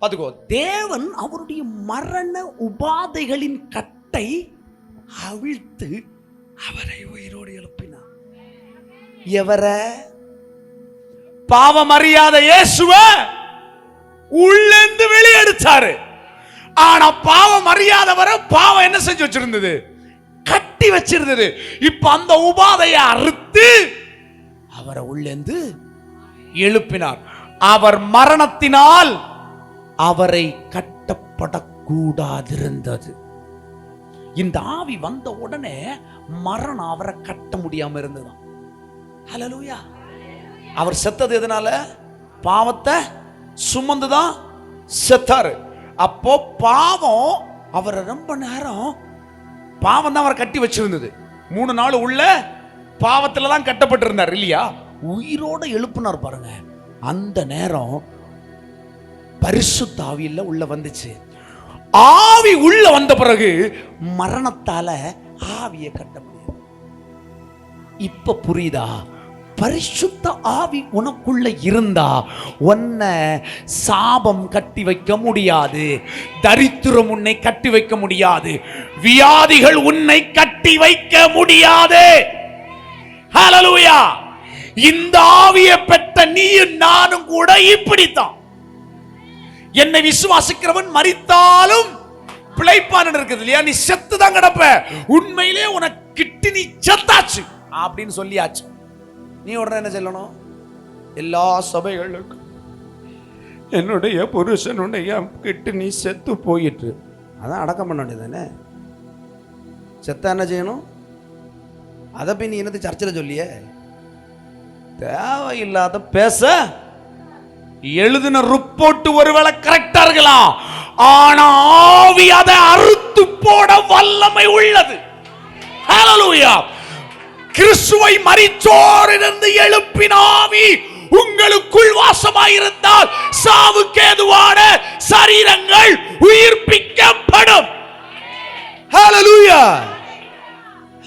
பாத்துக்கோ, தேவன் அவருடைய மரண உபாதைகளின் கட்டை அவிழ்த்து அவரை உயிரோடு எழுப்பினார். எவரை? பாவம் அறியாத இயேசுவ உள்ளேந்து வெளியெடுத்தாரு. ஆனா பாவம் அறியாதவரை பாவம் என்ன செஞ்சு வச்சிருந்தது? கட்டி வச்சிருந்தது. இப்ப அந்த உபாதையை அறுத்து அவரை உள்ளேந்து எழுப்பினார். அவர் மரணத்தினால் அவரை கட்டப்படக்கூடாதிருந்தது. இந்த ஆவி வந்த உடனே மரணம் அவரை கட்ட முடியாம இருந்தது. ஹல்லேலூயா. அவர் செத்தது எதனால? பாவத்தை சுமந்துதான் செத்தாரு. அப்போ பாவம் அவரை ரொம்ப நேரம், பாவம் தான் அவரை கட்டி வச்சிருந்தது. 3 நாள் உள்ள பாவத்துல தான் கட்டப்பட்டிருந்தார் இல்லையா? உயிரோட எழுப்புனார் பாருங்க. அந்த நேரம் பரிசுத்த ஆவியில உள்ள வந்துச்சு. ஆவி உள்ள வந்த பிறகு மரணத்தால ஆவியை கட்ட முடியாது. இப்ப புரியுதா? பரிசுத்த ஆவி உனக்குள்ள இருந்தா உன்னை சாபம் கட்டி வைக்க முடியாது, தரித்திரம் உன்னை கட்டி வைக்க முடியாது, வியாதிகள் உன்னை கட்டி வைக்க முடியாது. ஹல்லேலூயா. இந்த ஆவியை பெற்ற நீயும் நானும் கூட இப்படித்தான். என்னை விசுவாசிக்கிறவன் மரித்தாலும் பிழைப்பான் இருக்குது இல்லையா? நீ செத்து தான் கிடப்ப, உண்மையிலே உனக்கிட்டு நீ செத்தாச்சு அப்படின்னு சொல்லியாச்சு. நீ உடனே என்ன சொல்லணும்? எல்லா சபைகளுக்கும் என்னுடைய புருஷனுடைய கிட்டு நீ செத்து போயிட்டு, அதான் அடக்கம் பண்ண வேண்டியதானே. செத்தா என்ன செய்யணும்? அதை போய் நீ என்னது சர்ச்சில் சொல்லிய? தேவையில்லாத பேச. எழுதின ரிப்போர்ட் ஒருவேளை கரெக்டா இருக்கலாம், ஆனா ஆவி அதை அறுத்து போட வல்லமை உள்ளது. ஹல்லேலூயா. கிறிஸ்துவை மரித்தோரிலிருந்து எழுப்பின ஆவி உங்களுக்குள் வாசமாயிருந்தால் சாவுக்கு ஏதுவான சரீரங்கள் உயிர்ப்பிக்கப்படும். ஹல்லேலூயா.